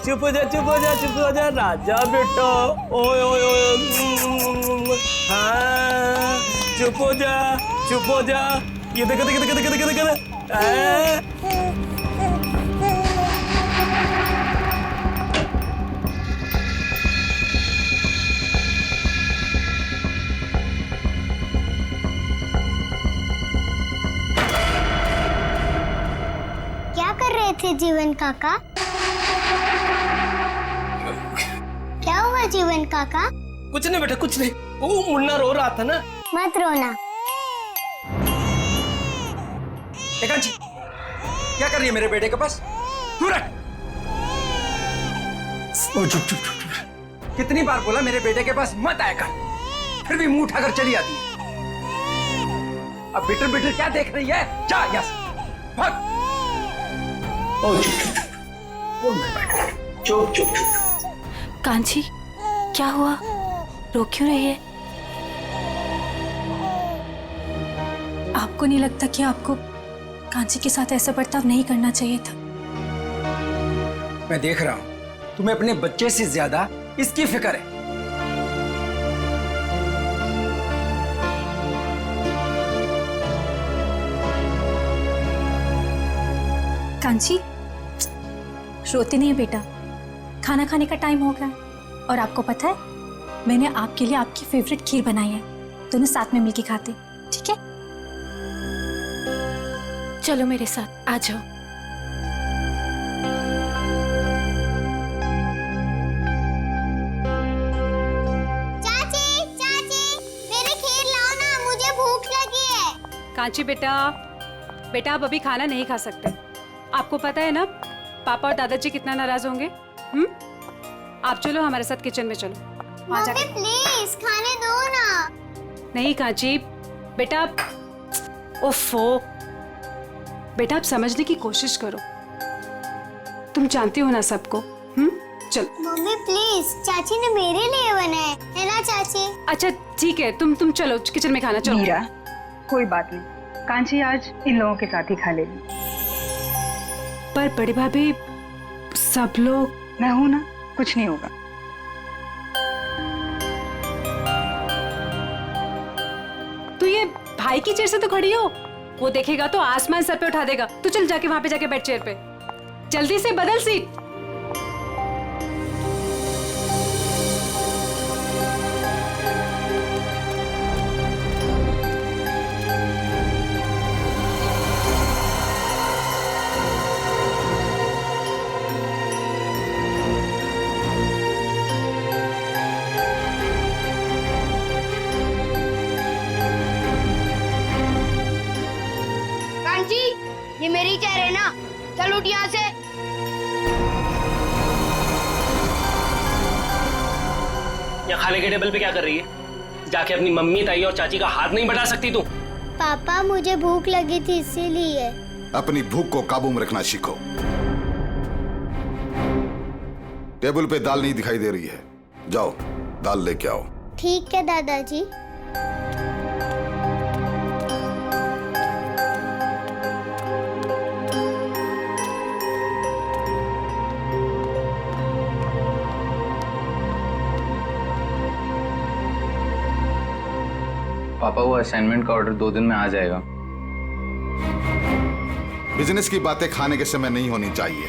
चुप हो जा, चुप हो जा, चुप हो जा राजा बेटा। ओए ओए ओए, हाँ चुप हो जा, चुप हो जा। ये देखो देखो देखो देखो देखो देखो। क्या कर रहे थे जीवन काका? क्या हुआ जीवन काका? कुछ नहीं बेटा, कुछ नहीं। वो मुन्ना रो रहा था ना। मत रोना। कांची, क्या कर रही है मेरे बेटे के पास? दूर हट। ओ चुप चुप चुप चुप। कितनी बार बोला मेरे बेटे के पास मत आया कर, फिर भी मुंह उठाकर चली आती है। अब बिटर बिटर क्या देख रही है? जा यहाँ से भाग। ओ चुप चुप चुप। बोल मेरे बेटे, चुप चुप चुप। कांची, क्या हुआ? रो क्यों रही है? आपको नहीं लगता कि आपको कांची के साथ ऐसा बर्ताव नहीं करना चाहिए था? मैं देख रहा हूं तुम्हें अपने बच्चे से ज्यादा इसकी फिक्र है। कांची, रोते नहीं बेटा, खाना खाने का टाइम हो गया। और आपको पता है, मैंने आपके लिए आपकी फेवरेट खीर बनाई है, दोनों साथ में मिलके खाते, ठीक है? चलो मेरे साथ, आ जाओ। चाची, चाची, मेरी खीर लाओ ना, मुझे भूख लगी है। कांची बेटा, बेटा आप अभी खाना नहीं खा सकते। आपको पता है ना पापा और दादाजी कितना नाराज होंगे। आप चलो हमारे साथ किचन में चलो। मम्मी प्लीज खाने दो ना। नहीं कांची बेटा, ओफो बेटा, आप समझने की कोशिश करो। तुम जानती हो ना सबको। चलो मम्मी प्लीज, चाची ने मेरे लिए बनाए है ना चाची? अच्छा ठीक है, तुम चलो किचन में खाना। चलो मीरा, कोई बात नहीं, कांची आज इन लोगों के साथ ही खा लेगी। पर बड़ी भाभी सब लोग। मैं हूं ना, कुछ नहीं होगा। तो ये भाई की चेयर से तो खड़ी हो, वो देखेगा तो आसमान सर पे उठा देगा। तू चल जाके वहां पे जाके बैठ चेयर पे, जल्दी से बदल सीट। कांची, ये मेरी चेयर है ना, चल उठ यहाँ से। यहाँ खाने के टेबल पे क्या कर रही है? जाके अपनी मम्मी, ताई और चाची का हाथ नहीं बढ़ा सकती तू? पापा मुझे भूख लगी थी इसीलिए। अपनी भूख को काबू में रखना सीखो। टेबल पे दाल नहीं दिखाई दे रही है, जाओ दाल लेके आओ। ठीक है दादाजी। पापा, वो असाइनमेंट का ऑर्डर 2 दिन में आ जाएगा। बिजनेस की बातें खाने के समय नहीं होनी चाहिए।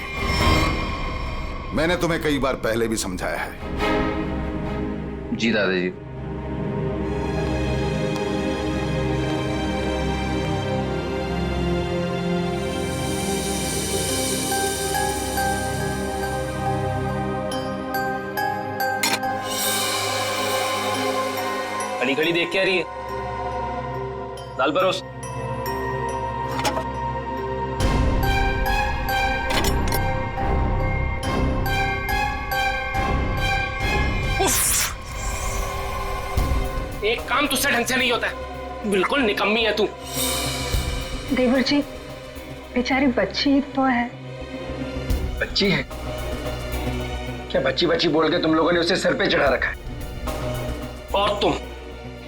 मैंने तुम्हें कई बार पहले भी समझाया है। जी दादाजी। खड़ी खड़ी देख के आ रही है। दाल परोस। एक काम तुझसे ढंग से नहीं होता है, बिल्कुल निकम्मी है तू। देवर जी, बेचारी बच्ची तो है। बच्ची है क्या? बच्ची बच्ची बोल के तुम लोगों ने उसे सर पे चढ़ा रखा है। और तुम,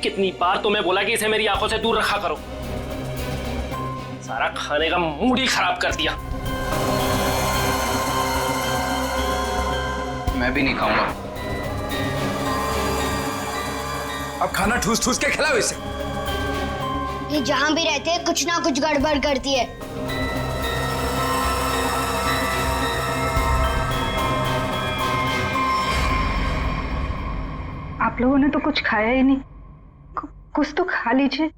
कितनी बार तुम्हें बोला कि इसे मेरी आंखों से दूर रखा करो। सारा खाने का मूड ही खराब कर दिया। मैं भी नहीं खाऊंगा। अब खाना ठूस ठूस के खिलाओ इसे। ये जहाँ भी रहते हैं कुछ ना कुछ गड़बड़ करती है। आप लोगों ने तो कुछ खाया ही नहीं, कुछ तो खा लीजिए।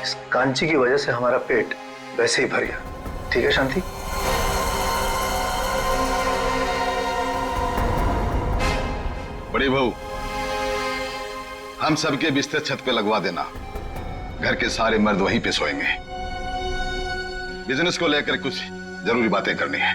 इस कांची की वजह से हमारा पेट वैसे ही भर गया। ठीक है शांति? बड़ी बहू, हम सबके बिस्तर छत पे लगवा देना। घर के सारे मर्द वहीं पे सोएंगे। बिजनेस को लेकर कुछ जरूरी बातें करनी है।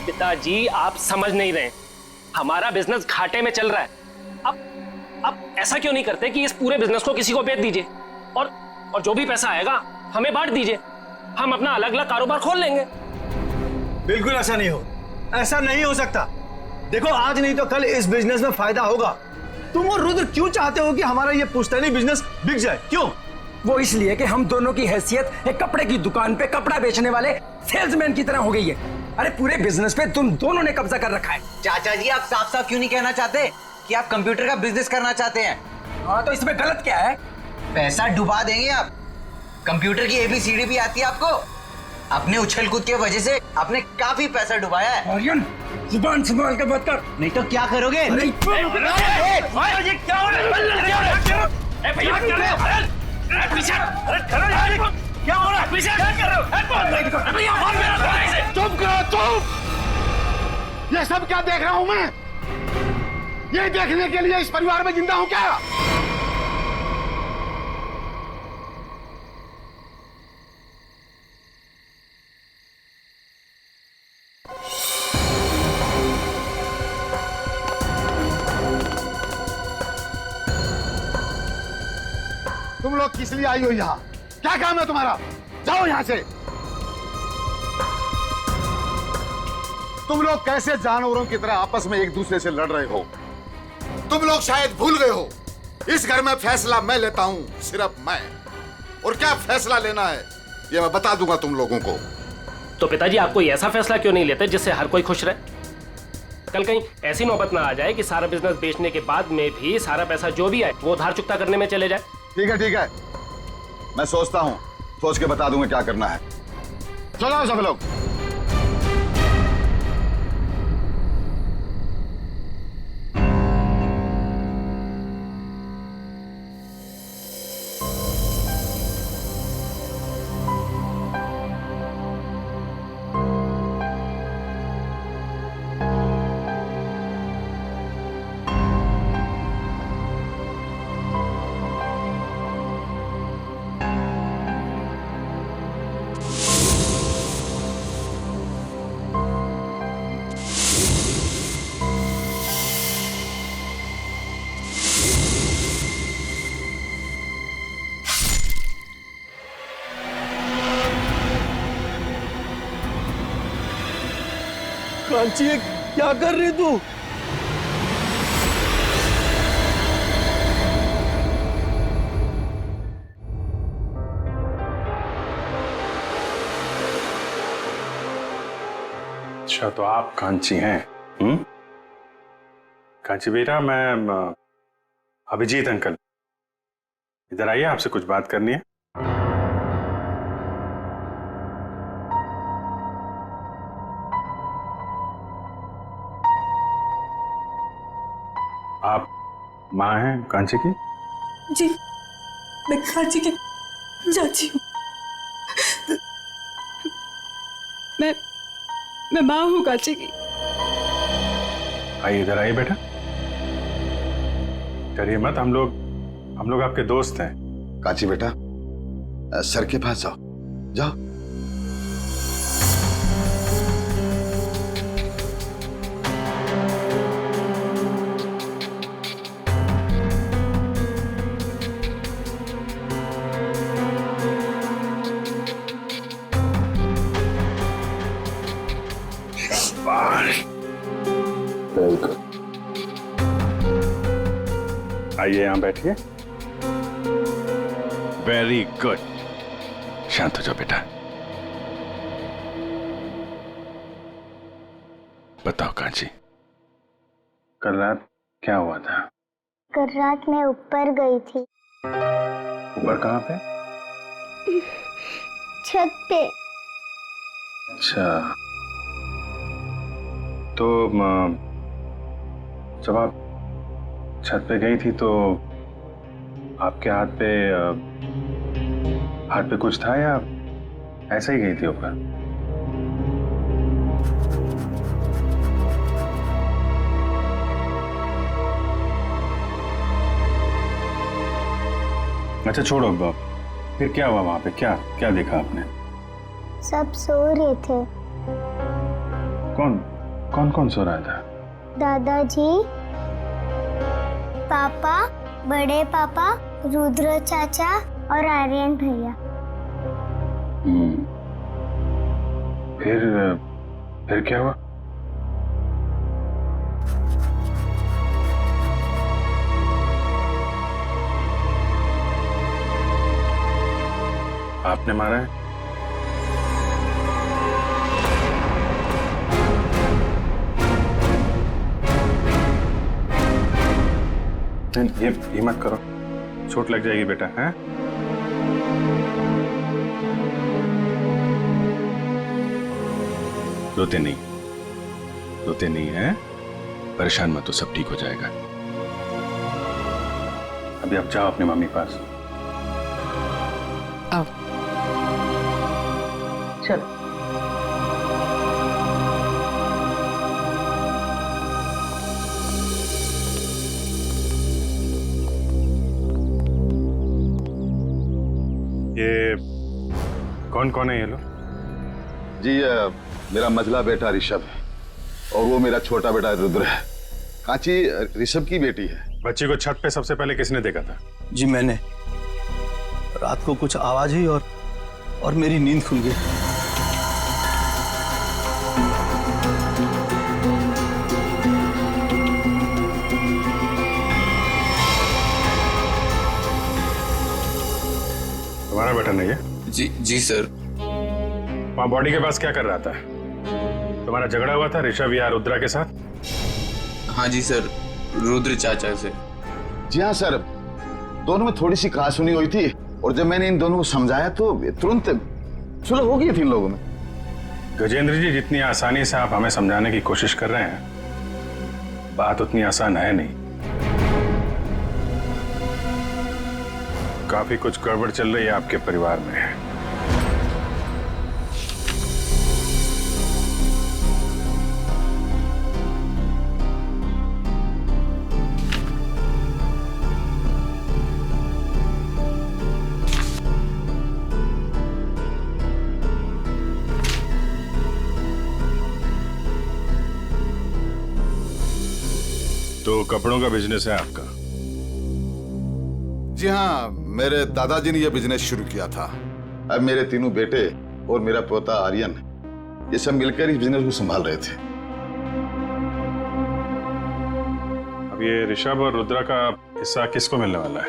पिताजी आप समझ नहीं रहे, हमारा बिजनेस घाटे में चल रहा है। अब ऐसा क्यों नहीं करते कि इस पूरे बिजनेस को किसी को बेच दीजिए और जो भी पैसा आएगा हमें बांट दीजिए। हम अपना अलग अलग कारोबार खोल लेंगे। बिल्कुल ऐसा नहीं हो, ऐसा नहीं हो सकता। देखो आज नहीं तो कल इस बिजनेस में फायदा होगा। तुम और रुद्र क्यों चाहते हो कि हमारा ये पुश्तैनी बिजनेस बिक जाए? क्यों? वो इसलिए कि हम दोनों की हैसियत एक कपड़े की दुकान पे कपड़ा बेचने वाले सेल्समैन की तरह हो गई है। अरे पूरे बिजनेस पे तुम दोनों ने कब्जा कर रखा है। चाचा जी आप साफ साफ क्यों नहीं कहना चाहते कि आप कंप्यूटर का बिजनेस करना चाहते हैं? हाँ तो इसमें गलत क्या है? पैसा डुबा देंगे आप। कंप्यूटर की ABCD भी आती है आपको? अपने उछल कूद की वजह से आपने काफी पैसा डुबाया है। आर्यन जुबान संभाल के बात कर, नहीं तो क्या करोगे? चुप करो तुम। ये सब क्या देख रहा हूं मैं? ये देखने के लिए इस परिवार में जिंदा हूं क्या? तुम लोग किस लिए आई हो यहाँ? क्या काम है तुम्हारा? जाओ यहाँ से। तुम लोग कैसे जानवरों की तरह आपस में एक दूसरे से लड़ रहे हो? तुम लोग शायद भूल गए हो, इस घर में फैसला मैं लेता हूं, सिर्फ मैं। और क्या फैसला लेना है ये मैं बता दूंगा तुम लोगों को। तो पिताजी आप कोई ऐसा फैसला क्यों नहीं लेते जिससे हर कोई खुश रहे? कल कहीं ऐसी नौबत ना आ जाए कि सारा बिजनेस बेचने के बाद में भी सारा पैसा जो भी आए वो उधार चुकता करने में चले जाए। ठीक है, मैं सोचता हूं, सोच के बता दूंगा क्या करना है। चलो सब लोग। कांची क्या कर रही तू? अच्छा तो आप कांची हैं? कांची बेटा, मैं अभिजीत अंकल, इधर आइए, आपसे कुछ बात करनी है। आप माँ हैं कांची की? जी, मैं कांची की चाची हूँ। मैं माँ हूँ कांची की। आइए इधर आइए बेटा, डरिए मत, हम लोग आपके दोस्त हैं। कांची बेटा, सर के पास जाओ, जाओ। आइए यहाँ बैठिए। वेरी गुड, शांत हो जाओ बेटा। बताओ कांची, कल रात क्या हुआ था? कल रात मैं ऊपर गई थी। ऊपर कहाँ पे? छत पे। अच्छा, तो जब आप छत पे गई थी तो आपके हाथ पे कुछ था या ऐसे ही गई थी ऊपर? अच्छा छोड़ो, फिर क्या हुआ वहां पे? क्या क्या देखा आपने? सब सो रहे थे। कौन कौन सो रहा था? दादाजी, पापा, बड़े पापा, रुद्र चाचा और आर्यन भैया। फिर क्या हुआ? आपने मारा है? ये मत करो, चोट लग जाएगी बेटा। हैं? रोते नहीं हैं? परेशान मत हो, सब ठीक हो जाएगा। अभी आप जाओ अपनी मम्मी के पास। आओ चलो। ये कौन है ये लोग? जी मेरा मझला बेटा ऋषभ है और वो मेरा छोटा बेटा रुद्र है। कांची ऋषभ की बेटी है। बच्ची को छत पे सबसे पहले किसने देखा था? जी मैंने। रात को कुछ आवाज हुई और मेरी नींद खुल गई। तुम्हारा बेटा नहीं है? जी सर। वहां बॉडी के पास क्या कर रहा था? तुम्हारा झगड़ा हुआ था ऋषभ या रुद्रा के साथ? हाँ जी सर, रुद्र चाचा से। जी हाँ सर, दोनों में थोड़ी सी कहासुनी हुई थी और जब मैंने इन दोनों को समझाया तो तुरंत सुलह हो गई थी इन लोगों में। गजेंद्र जी, जितनी आसानी से आप हमें समझाने की कोशिश कर रहे हैं, बात उतनी आसान है नहीं। काफी कुछ गड़बड़ चल रही है आपके परिवार में। तो कपड़ों का बिजनेस है आपका? जी हाँ, मेरे दादाजी ने यह बिजनेस शुरू किया था। अब मेरे तीनों बेटे और मेरा पोता आर्यन ये सब मिलकर इस बिजनेस को संभाल रहे थे। अब ये ऋषभ और रुद्रा का हिस्सा किसको मिलने वाला है?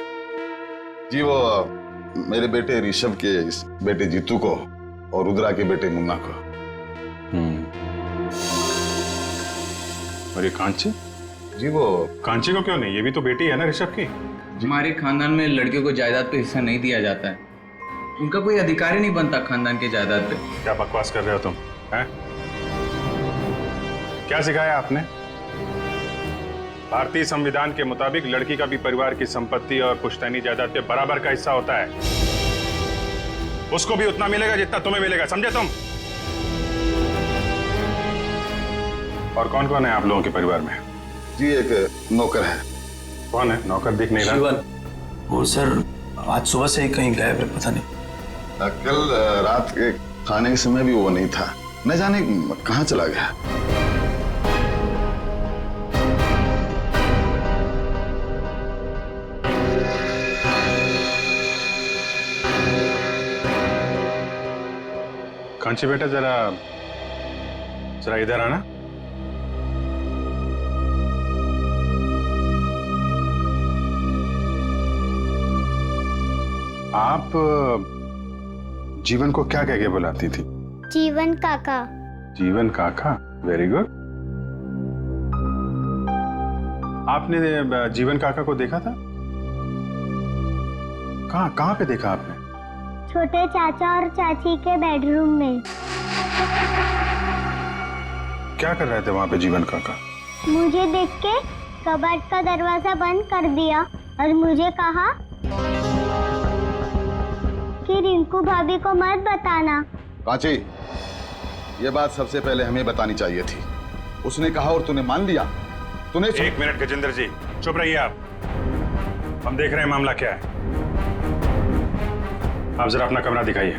जी वो मेरे बेटे ऋषभ के बेटे जीतू को और रुद्रा के बेटे मुन्ना को। और ये कांची? जी वो कांची को क्यों नहीं? ये भी तो बेटी है ना ऋषभ की। हमारे खानदान में लड़कियों को जायदाद पे हिस्सा नहीं दिया जाता है। उनका कोई अधिकार ही नहीं बनता खानदान के जायदाद पे। क्या बकवास कर रहे हो तुम? हैं? क्या सिखाया आपने? भारतीय संविधान के मुताबिक लड़की का भी परिवार की संपत्ति और पुश्तैनी जायदाद पे बराबर का हिस्सा होता है। उसको भी उतना मिलेगा जितना तुम्हें मिलेगा, समझे तुम? और कौन कौन है आप लोगों के परिवार में? जी एक नौकर है। कौन है नौकर? दिख नहीं रहा। शिवन, वो सर आज सुबह से ही कहीं गायब है, पता नहीं। कल रात के खाने के समय भी वो नहीं था, न जाने कहाँ चला गया। कांची बेटा, जरा इधर आना। आप जीवन को क्या कह के बुलाती थी? जीवन काका। जीवन काका, वेरी गुड। आपने जीवन काका को देखा था? कहाँ पे देखा आपने? छोटे चाचा और चाची के बेडरूम में। क्या कर रहे थे वहां पे जीवन काका? मुझे देख के कबर्ड का दरवाजा बंद कर दिया और मुझे कहा कि रिंकू भाभी को मत बताना। कांची, ये बात सबसे पहले हमें बतानी चाहिए थी। उसने कहा और तूने मान लिया। तूने एक मिनट गजेंद्र जी, चुप रहिए आप। हम देख रहे हैं मामला क्या है। आप जरा अपना कमरा दिखाइए।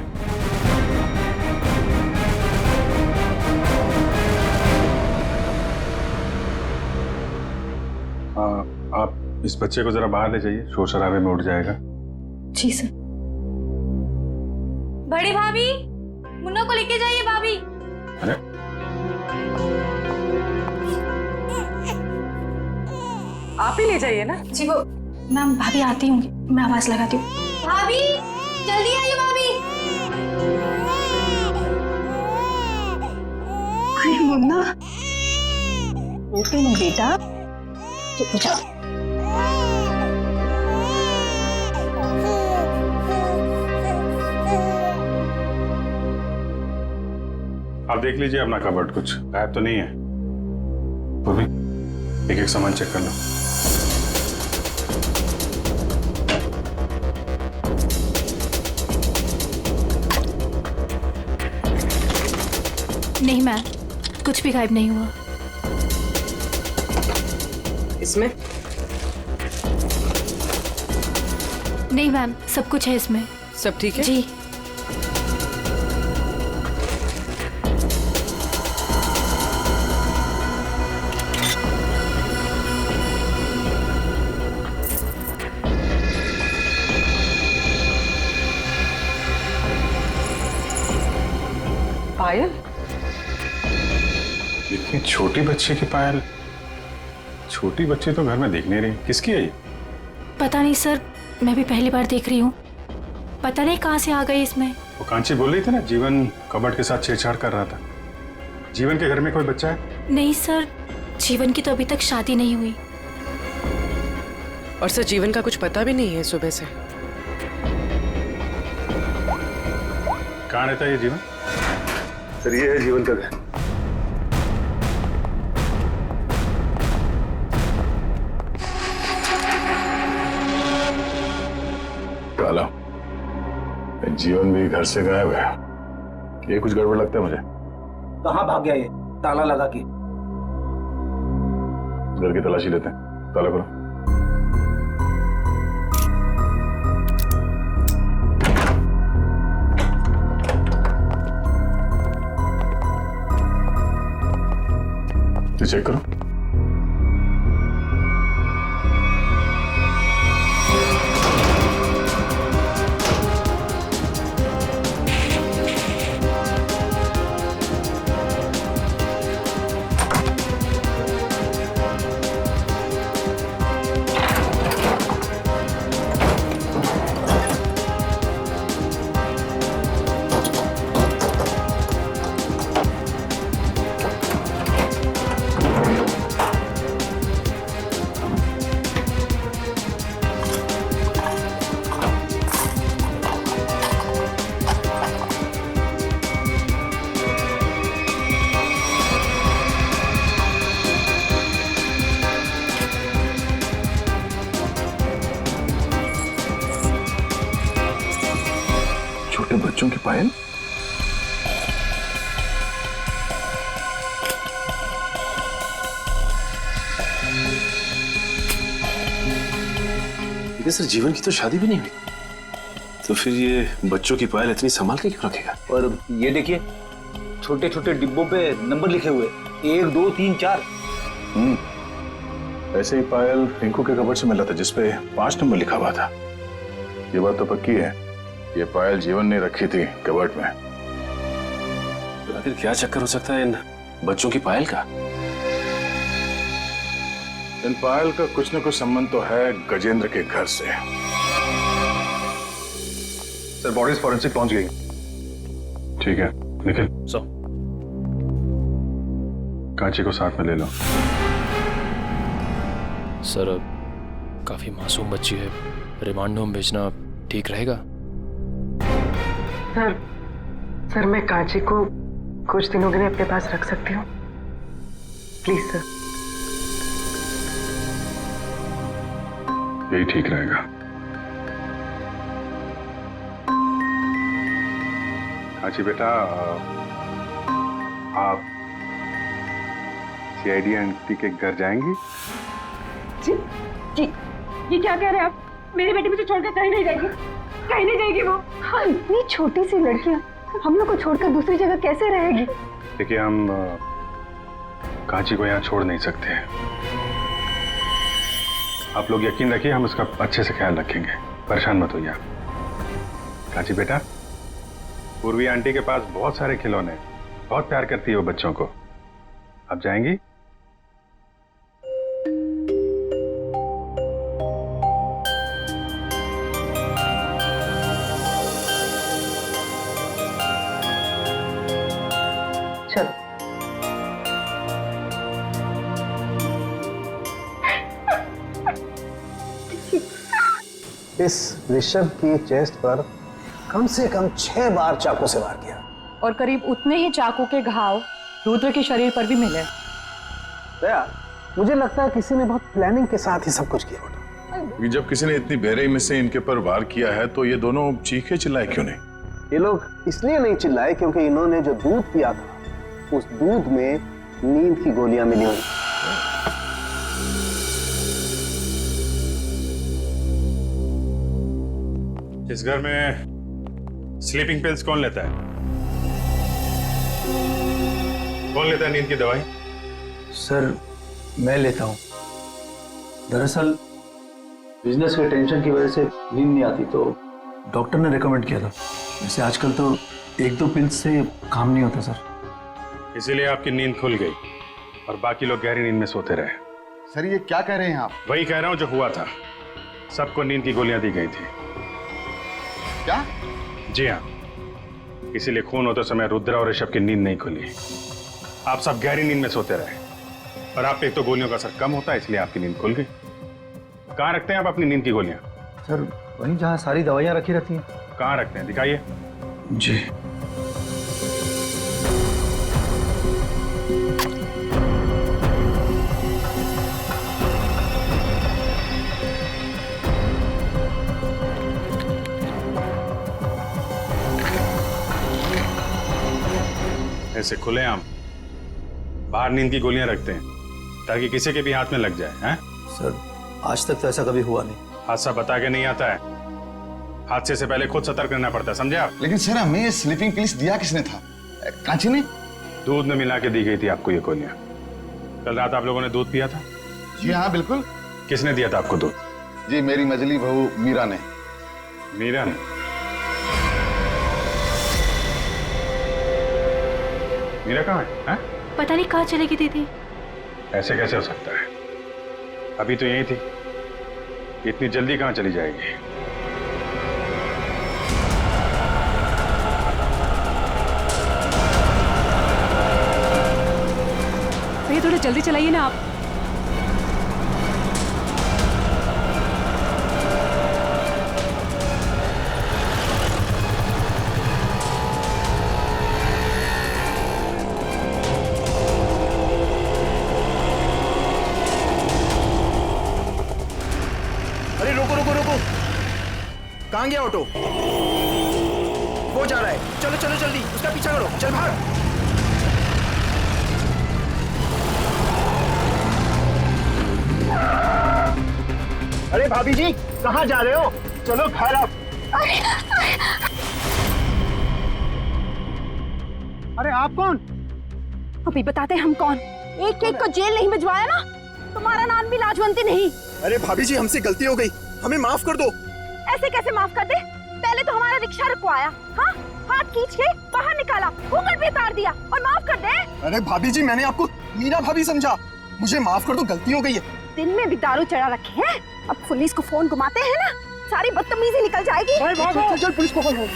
आप इस बच्चे को जरा बाहर ले जाइए, शोर शराबे में उठ जाएगा। जी सर। बड़ी भाभी, मुन्ना को लेके जाइए भाभी। अरे आप ही ले जाइए ना। जी वो मैम भाभी आती होंगी, मैं आवाज लगाती हूँ। भाभी जल्दी आइए भाभी। अरे मुन्ना, नहीं बेटा, चुप जाओ। आप देख लीजिए अपना कबर्ड, कुछ गायब तो नहीं है। पूर्वी, एक एक सामान चेक कर लो। नहीं मैम, कुछ भी गायब नहीं हुआ। इसमें नहीं मैम, सब कुछ है इसमें। सब ठीक है जी। पायल, इतनी छोटी बच्ची की पायल? छोटी बच्ची तो घर में दिख नहीं रही, किसकी है ये? पता नहीं सर, मैं भी पहली बार देख रही हूँ। पता नहीं कहाँ से आ गई इसमें। वो कांची बोल रही थी ना, जीवन कबर्ड के साथ छेड़छाड़ कर रहा था। जीवन के घर में कोई बच्चा है? नहीं सर, जीवन की तो अभी तक शादी नहीं हुई। और सर जीवन का कुछ पता भी नहीं है सुबह से। कहाँ रहता है ये जीवन? सर ये है जीवन का घर। काला, जीवन भी घर से गायब है। ये कुछ गड़बड़ लगता है मुझे। कहाँ भाग गया ये ताला लगा के? घर की तलाशी लेते हैं, ताला करो। चेक करो। छोटे बच्चों की पायल? लेकिन सर जीवन की तो शादी भी नहीं हुई, तो फिर ये बच्चों की पायल इतनी संभाल के क्यों रखेगा? और ये देखिए, छोटे छोटे डिब्बों पे नंबर लिखे हुए, 1 2 3 4। ऐसे ही पायल रिंकू के कबर्ड से मिला था जिसपे 5 नंबर लिखा हुआ था। ये बात तो पक्की है, ये पायल जीवन ने रखी थी कबर्ड में। तो आखिर क्या चक्कर हो सकता है इन बच्चों की पायल का? इन पायल का कुछ न कुछ संबंध तो है गजेंद्र के घर से। सर बॉडीज फॉरेंसिक पहुंच गई। ठीक है निखिल, सो कांची को साथ में ले लो। सर काफी मासूम बच्ची है, रिमांड होम भेजना ठीक रहेगा? सर मैं कांची को कुछ दिनों के लिए अपने पास रख सकती हूँ प्लीज सर। यही ठीक रहेगा। कांची बेटा, आप सीआईडी आंटी के घर जाएंगी? जी जी, ये क्या कह रहे हैं आप? मेरी बेटी मुझे छोड़कर कहीं नहीं जाएगी, कहीं नहीं जाएगी वो। हाँ, इतनी छोटी सी लड़कियां हम लोग को छोड़कर दूसरी जगह कैसे रहेगी? देखिए हम कांची को यहाँ छोड़ नहीं सकते हैं। आप लोग यकीन रखिए, हम उसका अच्छे से ख्याल रखेंगे, परेशान मत होइए आप। कांची बेटा, पूर्वी आंटी के पास बहुत सारे खिलौने हैं, बहुत प्यार करती है वो बच्चों को। आप जाएंगी? चलो। इस ऋषभ की चेस्ट पर कम से कम 6 बार चाकू से वार किया और करीब उतने ही चाकू के घाव रुद्र के शरीर पर भी मिले। दया, मुझे लगता है किसी ने बहुत प्लानिंग के साथ ही सब कुछ किया होगा। क्योंकि जब किसी ने इतनी बेरहमी से इनके पर वार किया है तो ये दोनों चीखे चिल्लाए क्यों नहीं? ये लोग इसलिए नहीं चिल्लाए क्योंकि इन्होंने जो दूध पिया था उस दूध में नींद की गोलियां मिली हुई। इस घर में स्लीपिंग पिल्स कौन लेता है? कौन लेता है नींद की दवाई? सर मैं लेता हूँ। दरअसल बिजनेस के टेंशन की वजह से नींद नहीं आती तो डॉक्टर ने रेकमेंड किया था। वैसे आजकल तो 1-2 पिल्स से काम नहीं होता सर। इसीलिए आपकी नींद खुल गई और बाकी लोग गहरी नींद में सोते रहे। सर ये क्या कह रहे हैं आप? वही कह रहा हूं जो हुआ था। सबको नींद की गोलियां दी गई थी। क्या? जी हाँ, इसीलिए खून होते समय रुद्र और ऋषभ की नींद नहीं खुली। आप सब गहरी नींद में सोते रहे और आप पे तो गोलियों का असर कम होता है, इसलिए आपकी नींद खुल गई। कहाँ रखते हैं आप अपनी नींद की गोलियां? सर वहीं जहाँ सारी दवाइयाँ रखी रहती हैं। कहाँ रखते हैं, दिखाइए। जी ऐसे खुलेआम बाहर नींद की गोलियां रखते हैं ताकि किसी के भी हाथ में लग जाए। हैं? सर आज तक तो ऐसा कभी हुआ नहीं। हादसा बता के नहीं आता है, हादसे से पहले खुद सतर्क रहना पड़ता है, समझे आप? लेकिन सर हमें ये स्लीपिंग पिल्स दिया किसने था? कांची ने? दूध में मिला के दी गई थी आपको ये गोलियां। कल रात आप लोगों ने दूध पिया था? जी हाँ बिल्कुल। किसने दिया था आपको दूध? जी मेरी मजली बहू मीरा ने। मीरा ने? मीरा कहाँ है? पता नहीं कहाँ चलेगी दीदी। ऐसे कैसे हो सकता है? अभी तो यही थी, इतनी जल्दी कहाँ चली जाएगी? भैया थोड़ा जल्दी चलाइए ना आप। अरे रोको रोको रोको, कहाँ गया ऑटो? वो जा रहा है, चलो चलो जल्दी उसका पीछा करो, चल भाग। अरे भाभी जी कहाँ जा रहे हो? चलो घर आप। अरे आप कौन? अभी बताते हम कौन। एक एक को जेल नहीं भिजवाया ना, तुम्हारा नाम भी लाजवंती नहीं। अरे भाभी जी हमसे गलती हो गई, हमें माफ कर दो। ऐसे कैसे माफ कर दे? पहले तो हमारा रिक्शा रुकवाया, हाँ, हाथ खींच के बाहर निकाला, घूंघट भी उतार दिया और माफ कर दे। अरे भाभी जी मैंने आपको मीरा भाभी समझा, मुझे माफ कर दो, गलती हो गई है। दिन में भी दारू चढ़ा रखे हैं, अब पुलिस को फोन घुमाते हैं ना, सारी बदतमीजी निकल जाएगी। चल चल पुलिस को कॉल करो।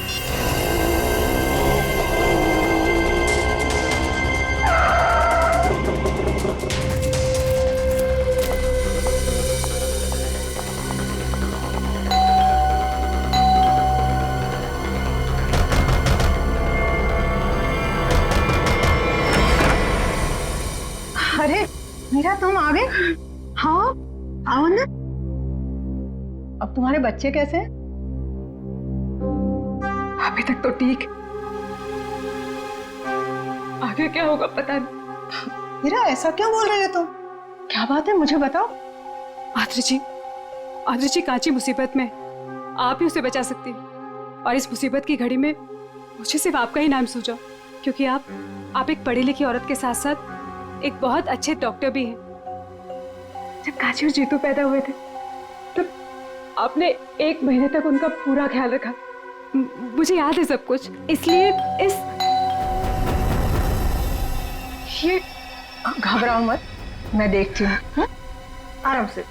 अरे मीरा तुम आ गए? हाँ आओ ना। अब तुम्हारे बच्चे कैसे हैं? अभी तक तो ठीक, आगे क्या होगा पता नहीं। मीरा ऐसा क्यों बोल रहे हो तुम? क्या बात है मुझे बताओ। आदर्श जी कांची मुसीबत में, आप ही उसे बचा सकती हैं। और इस मुसीबत की घड़ी में मुझे सिर्फ आपका ही नाम सूझा, क्योंकि आप एक पढ़ी लिखी औरत के साथ साथ एक बहुत अच्छे डॉक्टर भी हैं। जब कांची और जीतू पैदा हुए थे तब आपने 1 महीने तक उनका पूरा ख्याल रखा। मुझे याद है सब कुछ, इसलिए ये घबराओ मत, मैं देखती हूँ। हाँ? आराम से।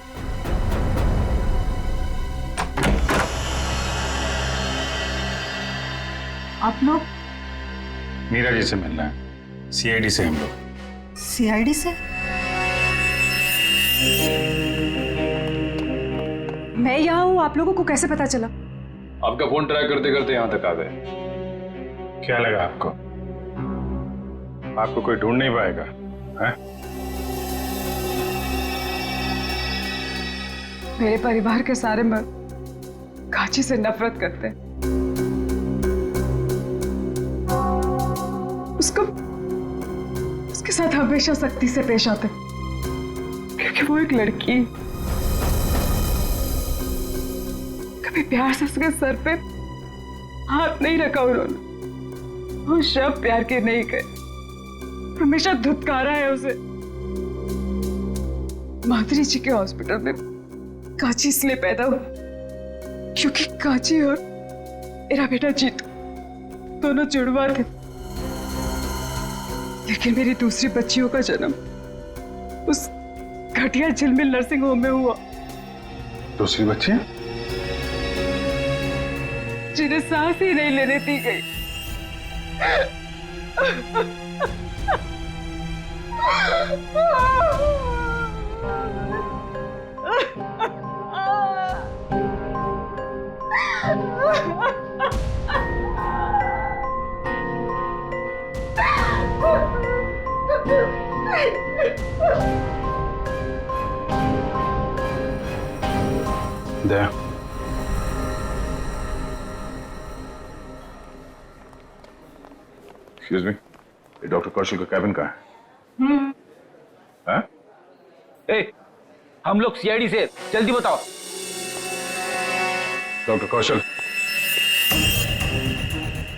आप लोग मीरा जी से मिलना है, सीआईडी से हम लोग। सीआईडी से? मैं यहाँ हूँ, आप लोगों को कैसे पता चला? आपका फोन ट्रैक करते करते यहाँ तक आ गए। क्या लगा आपको? आपको कोई ढूंढ नहीं पाएगा है? मेरे परिवार के सारे मर्द कांची से नफरत करते हैं। उसके साथ हमेशा सख्ती से पेश आते हैं, क्योंकि वो एक लड़की। कभी प्यार से उसके सर पे हाथ नहीं रखा उन्होंने। वो शब्द प्यार के नहीं कहे, हमेशा धुतकारा है उसे। माधुरी जी के हॉस्पिटल में कांची इसलिए पैदा हुआ क्योंकि कांची और मेरा बेटा जीतू दोनों जुड़वा थे। लेकिन मेरी दूसरी बच्चियों का जन्म उस घटिया झिलमिल नर्सिंग होम में हुआ। दूसरी बच्ची? जिन्हें सांस ही नहीं लेने दी गई। दया, एक्सक्यूज मी, ये डॉक्टर कौशल का कैबिन कहाँ है? ए, हम लोग सीआईडी से, जल्दी बताओ। डॉक्टर कौशल,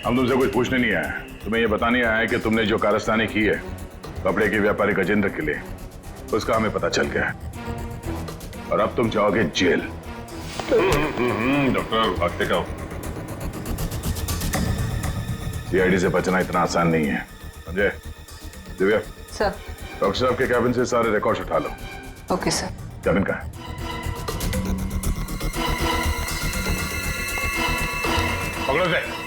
हम तुमसे कुछ पूछने नहीं आए, तुम्हें यह बताने आया है कि तुमने जो कारस्तानी की है कपड़े के व्यापारी गजेंद्र के लिए, उसका हमें पता चल गया है और अब तुम जाओगे जेल। डॉक्टर भागते का सीआईडी से बचना इतना आसान नहीं है, समझे? दिव्या सर, डॉक्टर साहब के कैबिन से सारे रिकॉर्ड्स उठा लो। Okay sir. कैबिन का है? पकड़ो से।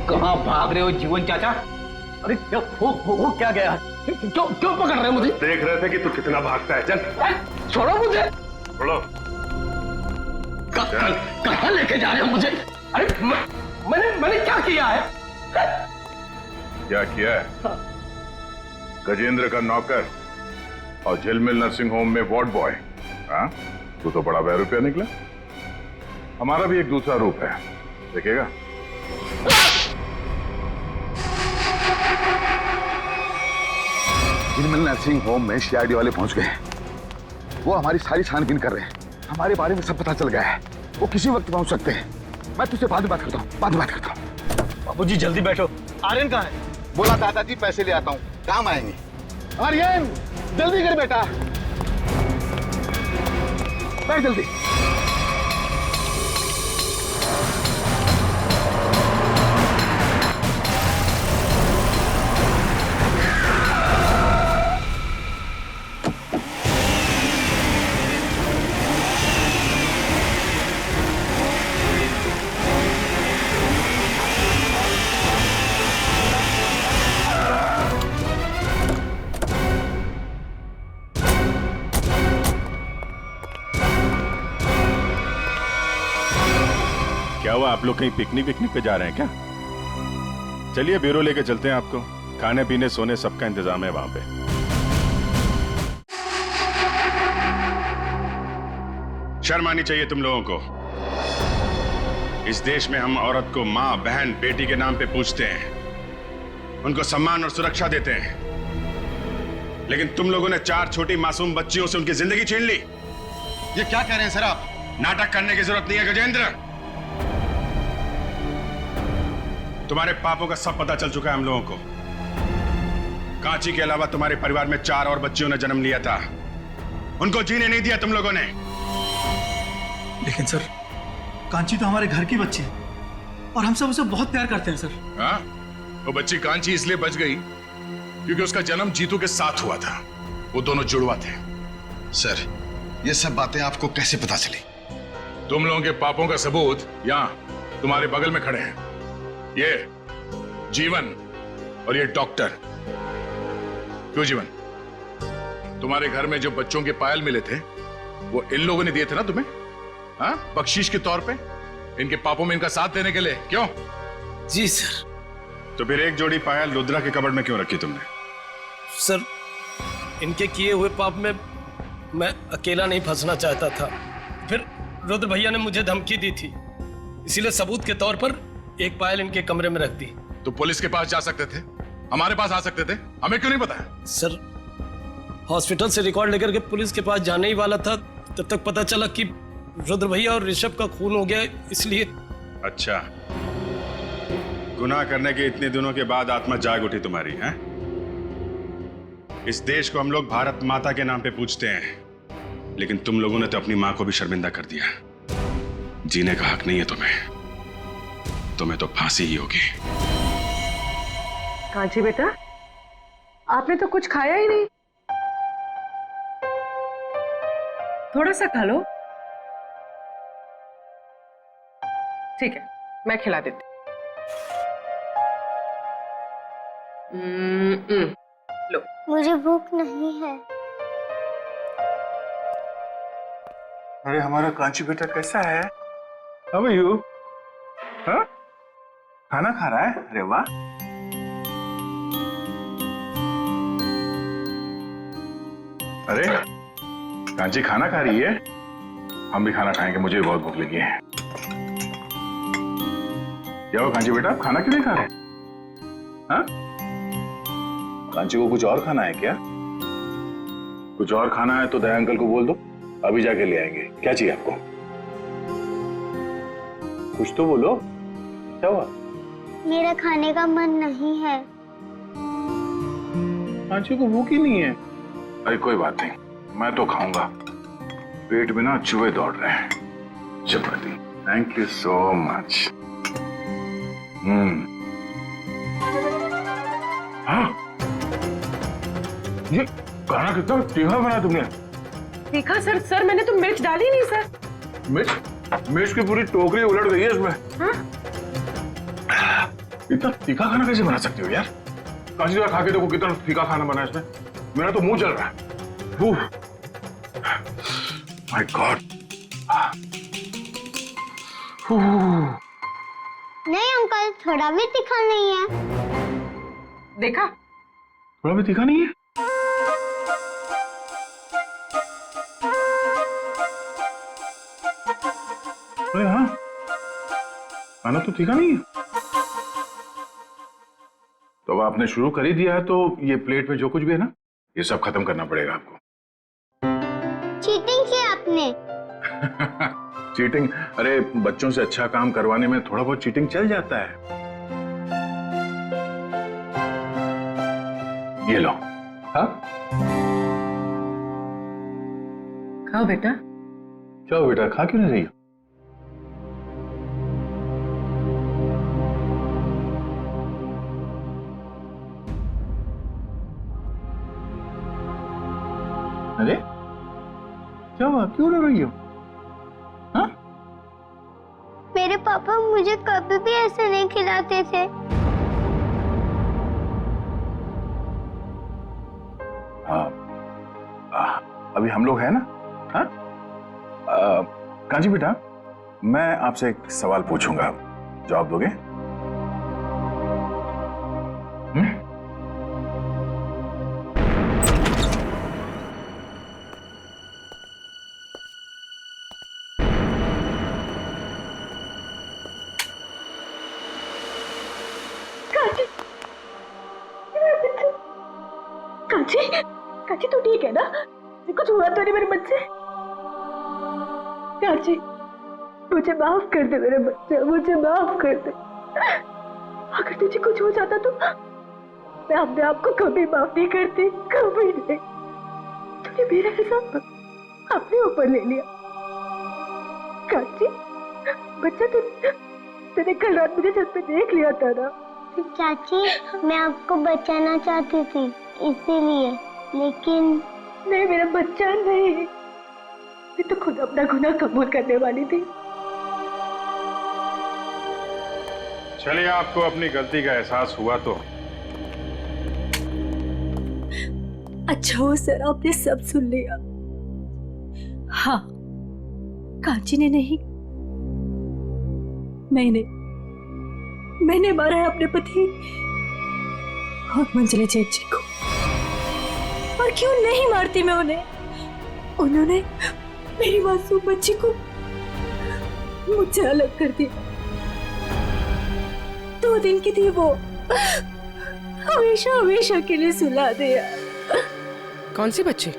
कहाँ भाग रहे हो जीवन चाचा? अरे क्या हो क्या गया? क्यों पकड़ रहे हो मुझे? देख रहे थे कि तू कितना भागता है। चल छोड़ो मुझे। छोड़ो। कहाँ लेके जा रहे हो मुझे? अरे मैंने क्या किया है? क्या किया है? गजेंद्र का नौकर और झिलमिल नर्सिंग होम में वार्ड बॉय। हाँ, तू तो बड़ा बेरुपया निकला। हमारा भी एक दूसरा रूप है, देखेगा? झिलमिल नर्सिंग होम में सीआईडी वाले पहुंच गए। वो हमारी सारी छानबीन कर रहे हैं, हमारे बारे में सब पता चल गया है। वो किसी वक्त पहुंच सकते हैं। मैं तुझसे बाद में बात करता हूँ, बाबूजी जल्दी बैठो। आर्यन कहाँ है? बोला दादाजी पैसे ले आता हूँ, काम आएंगे। आर्यन जल्दी कर बेटा, बैठ जल्दी। आप लोग कहीं पिकनिक पे जा रहे हैं क्या? चलिए ब्यूरो लेके चलते हैं आपको। खाने पीने सोने सबका इंतजाम है वहां पे। शर्म आनी चाहिए तुम लोगों को। इस देश में हम औरत को माँ, बहन, बेटी के नाम पे पूछते हैं, उनको सम्मान और सुरक्षा देते हैं, लेकिन तुम लोगों ने 4 छोटी मासूम बच्चियों से उनकी जिंदगी छीन ली। ये क्या कह रहे हैं सर आप? नाटक करने की जरूरत नहीं है गजेंद्र। तुम्हारे पापों का सब पता चल चुका है हम लोगों को। कांची के अलावा तुम्हारे परिवार में 4 और बच्चियों ने जन्म लिया था, उनको जीने नहीं दिया तुम लोगों ने। लेकिन सर, कांची तो हमारे घर की बच्ची है और हम सब उसे बहुत प्यार करते हैं सर। हाँ? वो बच्ची कांची इसलिए बच गई क्योंकि उसका जन्म जीतू के साथ हुआ था। वो दोनों जुड़वा थे। सर, ये सब बातें आपको कैसे पता चली? तुम लोगों के पापों का सबूत यहाँ तुम्हारे बगल में खड़े हैं। ये जीवन और ये डॉक्टर। क्यों जीवन, तुम्हारे घर में जो बच्चों के पायल मिले थे वो इन लोगों ने दिए थे ना तुम्हें? हाँ, बख्शीश के तौर पे, इनके पापों में इनका साथ देने के लिए। क्यों? जी सर। तो फिर एक जोड़ी पायल रुद्रा के कबड़ में क्यों रखी तुमने? सर, इनके किए हुए पाप में मैं अकेला नहीं फंसना चाहता था। फिर रुद्र भैया ने मुझे धमकी दी थी, इसीलिए सबूत के तौर पर एक पायल इनके कमरे में रख दी। तो पुलिस के पास जा सकते थे, हमारे पास आ सकते थे, हमें क्यों नहीं बताया? सर, हॉस्पिटल से रिकॉर्ड लेकर के पुलिस के पास जाने ही वाला था, तब तक पता चला कि रुद्र भैया और ऋषभ का खून हो गया, इसलिए। अच्छा, गुनाह करने के इतने दिनों के बाद आत्मा जाग उठी तुम्हारी, हैं? इस देश को हम लोग भारत माता के नाम पे पूजते हैं, लेकिन तुम लोगों ने तो अपनी मां को भी शर्मिंदा कर दिया। जीने का हक नहीं है तुम्हें तो फांसी ही होगी। कांची बेटा, आपने तो कुछ खाया ही नहीं। थोड़ा सा खा लो। ठीक है, मैं खिला देती। लो। मुझे भूख नहीं है। अरे हमारा कांची बेटा कैसा है? How are you? हाँ? खाना खा रहा है? अरे वाह। अरे कांची खाना खा रही है? हम भी खाना खाएंगे, मुझे भी बहुत भूख लगी है। क्या हो कांची बेटा, खाना क्यों नहीं खा रहे? हाँ? कांची को कुछ और खाना है क्या? कुछ और खाना है तो दया अंकल को बोल दो, अभी जाके ले आएंगे। क्या चाहिए आपको? कुछ तो बोलो, क्या हुआ? मेरा खाने का मन नहीं है। कांची को भूख ही नहीं है। अरे कोई बात नहीं, मैं तो खाऊंगा। पेट में ना चूहे दौड़ रहे हैं। चपाती, थैंक यू सो मच। हाँ, ये खाना कितना तीखा बना तुमने? तीखा सर? सर मैंने तो मिर्च डाली नहीं सर। मिर्च की पूरी टोकरी उलट गई है इसमें। हाँ? इतना तीखा खाना कैसे बना सकती हो यार? कांची जरा खा के देखो कितना तीखा खाना बना है इसमें। मेरा तो मुंह चल रहा है। My God. नहीं अंकल, थोड़ा भी तीखा नहीं है। देखा? थोड़ा भी तीखा नहीं है? अरे हाँ, खाना तो तीखा नहीं है। तो अब आपने शुरू कर ही दिया है तो ये प्लेट में जो कुछ भी है ना, ये सब खत्म करना पड़ेगा आपको। चीटिंग की आपने। चीटिंग? अरे बच्चों से अच्छा काम करवाने में थोड़ा बहुत चीटिंग चल जाता है। ये लो। हाँ, खाओ बेटा। क्या बेटा, खा क्यों नहीं रही हो? अरे क्या हुआ, क्यों रो रही हो? हाँ? मेरे पापा मुझे कभी भी ऐसे नहीं खिलाते थे। अभी हम लोग हैं ना? हाँ? कांची बेटा, मैं आपसे एक सवाल पूछूंगा, जवाब दोगे? कांची, कांची तू ठीक है ना? कुछ हुआ तो नहीं मेरे बच्चे? कांची, मुझे माफ कर दे मेरे बच्चे, मुझे माफ कर दे। अगर तुझे कुछ हो जाता तो मैं अपने आप को कभी माफ नहीं करती, कभी नहीं। तूने मेरा हिसाब अपने ऊपर ले लिया। कांची, बच्चा तूने कल रात मुझे छत पे देख लिया था ना? चाची, मैं आपको बचाना चाहती थी इसीलिए, लेकिन नहीं मेरा बच्चा नहीं, मैं तो खुद अपना गुनाह कबूल करने वाली थी। चलिए, आपको अपनी गलती का एहसास हुआ तो अच्छा हो सर, आपने सब सुन लिया। हाँ, कांची ने नहीं, मैंने मारा है अपने पति और मंजिला जेठ जी को। और क्यों नहीं मारती मैं उन्हें? उन्होंने मेरी मासूम बच्ची को मुझसे अलग कर दिया। 2 दिन की थी वो, हमेशा हमेशा के लिए सुला दिया। कौन सी बच्ची?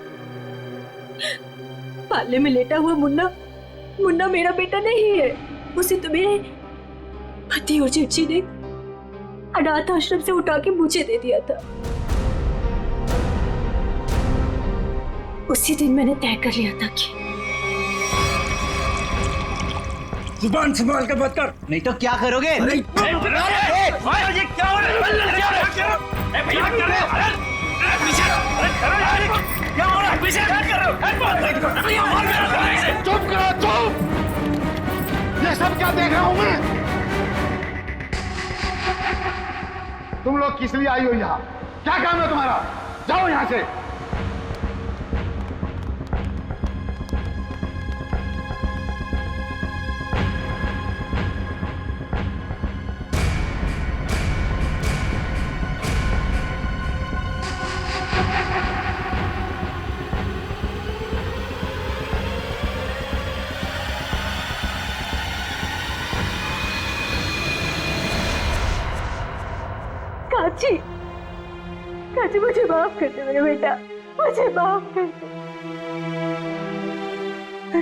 पालने में लेटा हुआ मुन्ना मेरा बेटा नहीं है। उसे तो मेरे पति और जेठ जी ने अनाथ आश्रम से उठा के मुझे दे दिया था। उसी दिन मैंने तय कर लिया था कि जुबान संभाल कर बात कर, नहीं तो क्या करोगे? चुप करो, चुप! ये सब क्या देख रहा हूं मैं? तुम लोग किस लिए आई हो यहाँ? क्या काम है तुम्हारा? जाओ यहाँ से। कांची, मुझे माफ कर दे मेरे बेटा, मुझे माफ कर दे।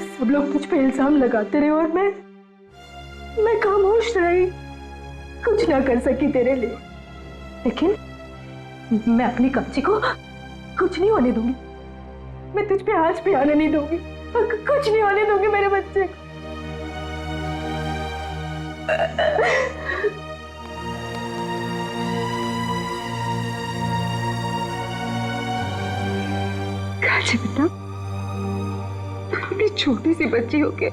सब लोग तुझ पे इल्जाम लगाते रहे और मैं खामोश रही, कुछ ना कर सकी तेरे लिए। लेकिन मैं अपनी कांची को कुछ नहीं होने दूंगी। मैं तुझ पे आज भी आने नहीं दूंगी, कुछ नहीं होने दूंगी मेरे बच्चे को। कांची बेटा, अपनी छोटी सी बच्ची होके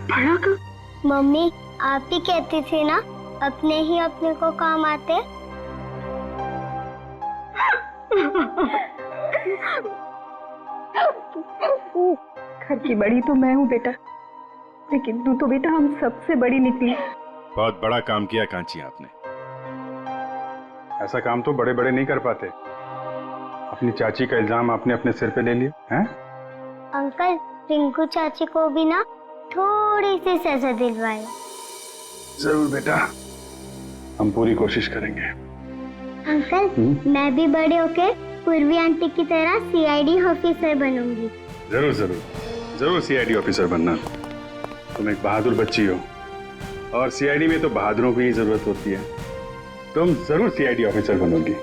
बड़ा का। मम्मी, आप ही कहती थी ना अपने ही अपने को काम आते। घर की बड़ी तो मैं हूँ बेटा, लेकिन तू तो बेटा हम सबसे बड़ी निकली। बहुत बड़ा काम किया कांची आपने। ऐसा काम तो बड़े बड़े नहीं कर पाते। अपनी चाची का इल्जाम आपने अपने सिर पे ले लिया हैं? अंकल, रिंकू चाची को भी ना थोड़ी सी सजा दिलवाए। जरूर बेटा, हम पूरी कोशिश करेंगे। अंकल, मैं भी बड़े होके पूर्वी आंटी की तरह सीआईडी ऑफिसर बनूंगी। जरूर जरूर जरूर सीआईडी ऑफिसर बनना। तुम एक बहादुर बच्ची हो और सीआईडी में तो बहादुरों की ही जरूरत होती है। तुम जरूर सीआईडी ऑफिसर बनोगी।